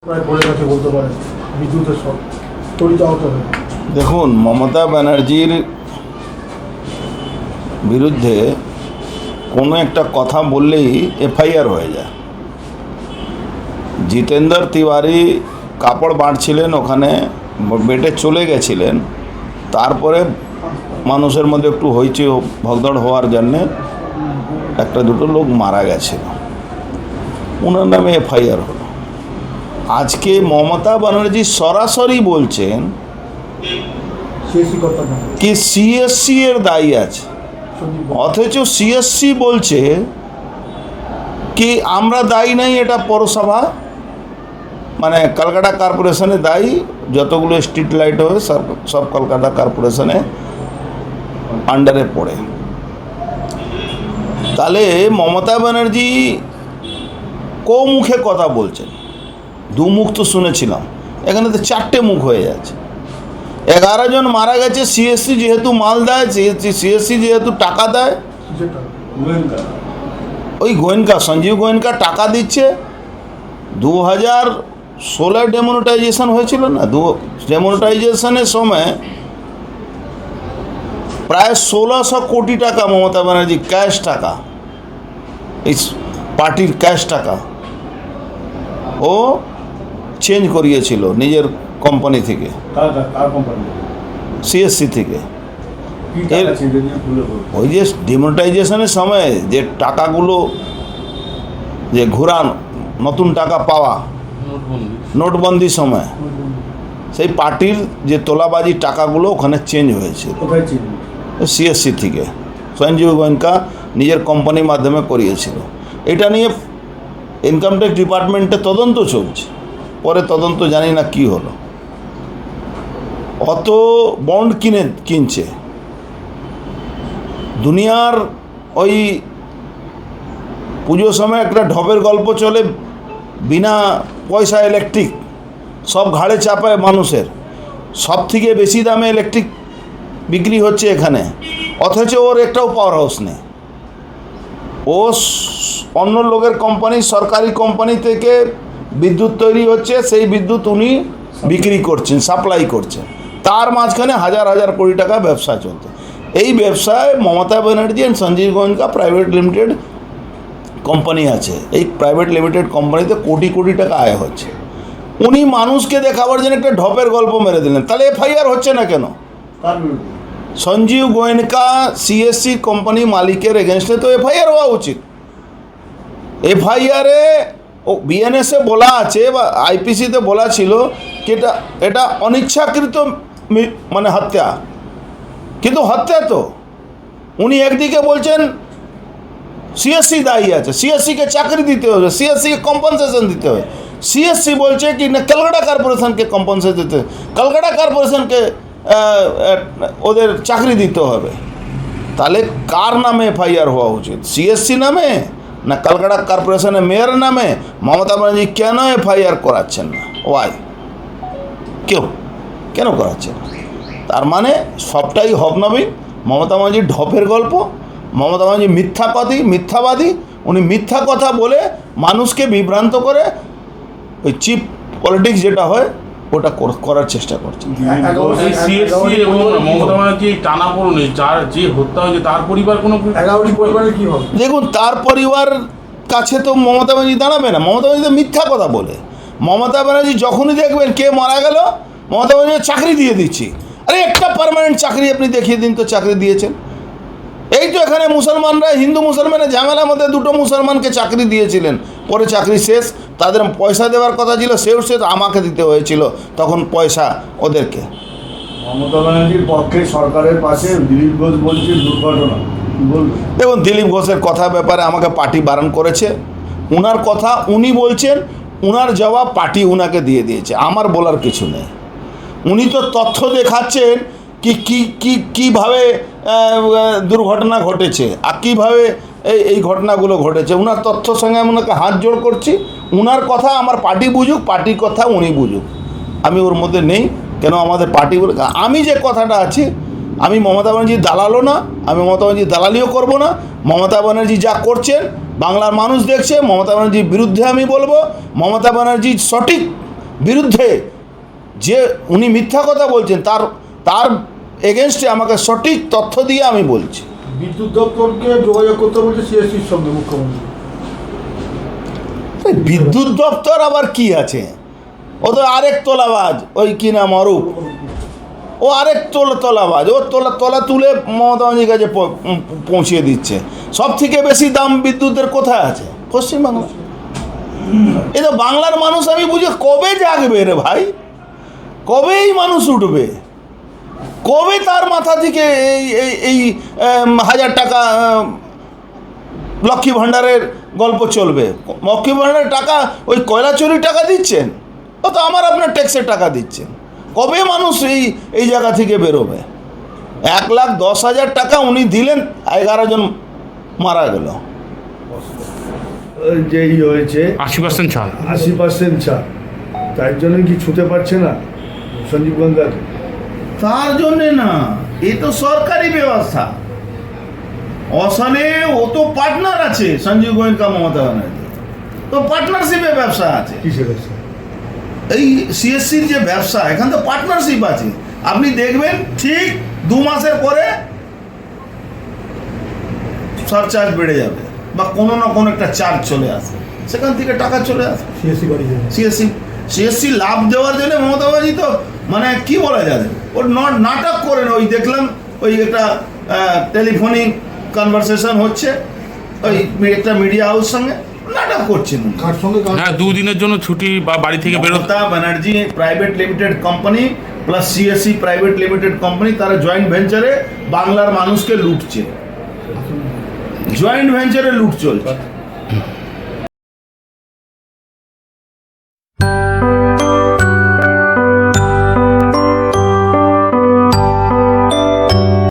প্রায় পড়ে গেছে বলতে পারেন বিদ্যুতের সব পরিচালিত হবে। দেখুন, মমতা ব্যানার্জির বিরুদ্ধে কোনো একটা কথা বললেই এফআইআর হয়ে যায়। জিতেন্দ্র তিওয়ারি কাপড় বাঁটছিলেন, ওখানে বেটে চলে গেছিলেন, তারপরে মানুষের মধ্যে একটু হইচই ভগদড় হওয়ার জন্যে একটা দুটো লোক মারা গেছিল, ওনার নামে এফআইআর হলো। আজকে মমতা ব্যানার্জি সরাসরি বলছেন কি সিএসসি এর দায়ী আছে, অথচ সিএসসি বলছে কি আমরা দায়ী নাই, এটা পৌরসভা মানে কলকাতা কর্পোরেশনে দায়ী, যতগুলো স্ট্রিট লাইট হয় সব কলকাতা কর্পোরেশনে আন্ডারে পড়ে। তাহলে মমতা ব্যানার্জি মুখে কথা বলছেন, দু মুখ তো শুনেছিলাম, এখানে তো চারটে মুখ হয়ে যাচ্ছে। 11 জন মারা গেছে, সিএসসি যেহেতু মাল দেয়, সিএসসি যেহেতু টাকা দেয়, ওই গোয়েনকা সঞ্জীব গোয়েনকা টাকা দিচ্ছে। 2016 ডেমোনেটাইজেশন হয়েছিল না, ডেমোনেটাইজেশনের সময় প্রায় 1600 কোটি টাকা মমতা ব্যানার্জি ক্যাশ টাকা, এই পার্টির ক্যাশ টাকা ও চেঞ্জ করিয়েছিল নিজের কোম্পানি থেকে, সিএসসি থেকে। ওই যে ডিমোনেটাইজেশনের সময় যে টাকাগুলো যে ঘোরান, নতুন টাকা পাওয়া, নোটবন্দির সময় সেই পার্টির যে তোলাবাজি টাকাগুলো ওখানে চেঞ্জ হয়েছিল সিএসসি থেকে। সঞ্জীব গোয়েঙ্কা নিজের কোম্পানির মাধ্যমে করিয়েছিল। এটা নিয়ে ইনকাম ট্যাক্স ডিপার্টমেন্টে তদন্ত চলছে, পরে তদন্ত জানি না কি হলো। অত বন্ড কিনছে দুনিয়ার। ওই পুজোর সময় একটা ঢপের গল্প চলে, বিনা পয়সা ইলেকট্রিক সব ঘাড়ে চাপায় মানুষের, সব থেকে বেশি দামে ইলেকট্রিক বিক্রি হচ্ছে এখানে, অথচ ওর একটাও পাওয়ার হাউস নেই। ও অন্য লোকের কোম্পানি, সরকারি কোম্পানি থেকে বিদ্যুৎ তৈরি হচ্ছে, সেই বিদ্যুৎ উনি বিক্রি করছেন, সাপ্লাই করছেন, তার মাঝখানে হাজার হাজার কোটি টাকা ব্যবসা চলছে। এই ব্যবসায় Mamata Banerjee and Sanjeev Goenka private limited company আছে, এই প্রাইভেট লিমিটেড কোম্পানিতে কোটি কোটি টাকা আয় হচ্ছে। উনি মানুষকে দেখাবার জন্য একটা ঢপের গল্প মেরে দিলেন, তাহলে এফআইআর হচ্ছে না কেন? সঞ্জীব গোয়েঙ্কা সিএসসি কোম্পানি মালিকের এগেনস্টে তো এফআইআর হওয়া উচিত। এফআইআরে ও বিএনএসে বলা আছে বা আইপিসিতে বলা ছিল কি এটা অনিচ্ছাকৃত মানে হত্যা, কিন্তু হত্যা তো উনি একদিকে বলছেন সিএসসি দায়ী আছে, সিএসসিকে চাকরি দিতে হবে, সিএসসিকে কম্পনসেশন দিতে হবে। সিএসসি বলছে কি না কলকাতা কর্পোরেশনকে কম্পনসেশন দিতে হবে, কলকাতা কর্পোরেশনকে ওদের চাকরি দিতে হবে। তাহলে কার নামে এফআইআর হওয়া উচিত? সিএসসি নামে না কলকাতা কর্পোরেশনের মেয়র নামে? মমতা ব্যানার্জি কেন এফআইআর করাচ্ছেন না? ওয়াই? কেন করাচ্ছেন? তার মানে সবটাই হবনবীন। মমতা ব্যানার্জির ঢপের গল্প, মমতা ব্যানার্জি মিথ্যাবাদী। উনি মিথ্যা কথা বলে মানুষকে বিভ্রান্ত করে ওই চিপ পলিটিক্স যেটা হয় ওটা করার চেষ্টা করছে। দেখুন, তার পরিবার কাছে তো মমতা ব্যানার্জি দাঁড়াবে না। মমতা ব্যানার্জি তো মিথ্যা কথা বলে। মমতা ব্যানার্জি যখনই দেখবেন কে মারা গেল, মমতা ব্যানার্জি চাকরি দিয়ে দিচ্ছি। আরে একটা পার্মানেন্ট চাকরি আপনি দেখিয়ে দিন তো চাকরি দিয়েছেন। এই তো এখানে মুসলমানরা, হিন্দু মুসলমানের ঝামেলার মধ্যে দুটো মুসলমানকে চাকরি দিয়েছিলেন, পরে চাকরি শেষ, তাদের পয়সা দেওয়ার কথা ছিল, সেও শেষ, আমাকে দিতে হয়েছিল তখন পয়সা ওদেরকে। মমতা ব্যানার্জির পক্ষে সরকারের পাশে দিলীপ ঘোষ বলছে দুর্ঘটনা। দেখুন, দিলীপ ঘোষের কথা ব্যাপারে আমাকে পার্টি বারণ করেছে। উনার কথা উনি বলছেন, উনার জবাব পার্টি উনাকে দিয়ে দিয়েছে, আমার বলার কিছু নেই। উনি তো তথ্য দেখাচ্ছেন কীভাবে দুর্ঘটনা ঘটেছে আর কীভাবে এই ঘটনাগুলো ঘটেছে। উনার তথ্যর সঙ্গে আমি ওনাকে হাত জোড় করছি। উনার কথা আমার পার্টি বুঝুক, পার্টির কথা উনি বুঝুক, আমি ওর মধ্যে নেই। কেন আমাদের পার্টি বলে, আমি যে কথাটা আছি, আমি মমতা ব্যানার্জির দালালও না, আমি মমতা ব্যানার্জির দালালিও করবো না। মমতা ব্যানার্জি যা করছেন বাংলার মানুষ দেখছে। মমতা ব্যানার্জির বিরুদ্ধে আমি বলবো, মমতা ব্যানার্জি সঠিক বিরুদ্ধে যে উনি মিথ্যা কথা বলছেন তার এগেনস্টে আমাকে সঠিক তথ্য দিয়ে আমি বলছি। বিদ্যুৎ দপ্তরকে যোগাযোগ করতে বলছে সিএসসির সঙ্গে মুখ্যমন্ত্রী। এই বিদ্যুৎ দপ্তর আবার কি আছে? ও তো আরেক তোলাবাজ, ওই কি নাম অরূপ, ও আরেক তোলাবাজ, ও তলা তুলে মমতা ব্যানার্জির কাছে পৌঁছিয়ে দিচ্ছে। সব থেকে বেশি দাম বিদ্যুতের কোথায় আছে? পশ্চিমবাংলা। এ তো বাংলার মানুষ আমি বুঝি কবে জাগবে রে ভাই, কবে এই মানুষ উঠবে, কবে তার মাথা থেকে এই 1000 টাকা লক্ষ্মী ভাণ্ডারের গল্প চলবে? লক্ষ্মী ভাণ্ডারের টাকা ওই কয়লা চুরির টাকা দিচ্ছেন, ও তো আমার আপনার ট্যাক্সের টাকা দিচ্ছেন। কবে মানুষ এই জায়গা থেকে বেরোবে? 1,10,000 টাকা উনি দিলেন, 11 জন মারা গেল। যেই হয়েছে 80% ছাড়। 80% ছাড়, তার জন্য কি ছুতে পারছে না সঞ্জীব গঙ্গাকে? তার জন্যে না, এ তো সরকারি ব্যবস্থা। অসানে ও তো পার্টনার আছে, সঞ্জীব গোয়েঙ্কা মমতা ব্যানার্জি তো পার্টনারশিপে ব্যবসা আছে। কিসের ব্যবসা? এই সিএসসির যে ব্যবসা, এখানে তো পার্টনারশিপ আছে। আপনি দেখবেন ঠিক 2 মাসের পরে সারচার্জ বেড়ে যাবে বা কোনো না কোনো একটা চার্জ চলে আসে, সেখান থেকে টাকা চলে আসে সিএসসি বাড়ি যাবে। সিএসসি লাভ দেওয়ার জন্য মমতা ব্যানার্জি তো মানে কি বলা যাবে, ওর নাটক করেন। ওই দেখলাম ওই একটা টেলিফোনিক কনভারসেশন হচ্ছে ওই একটা মিডিয়া হাউস সঙ্গে, নাটক করছেন। কার সঙ্গে হ্যাঁ, 2 দিনের জন্য ছুটি বা বাড়ি থেকে বেরোতে। Mamata Banerjee private limited company plus CSC private limited company, তারা জয়েন্ট ভেঞ্চারে বাংলার মানুষকে লুটছে, জয়েন্ট ভেঞ্চারে লুট চলছে।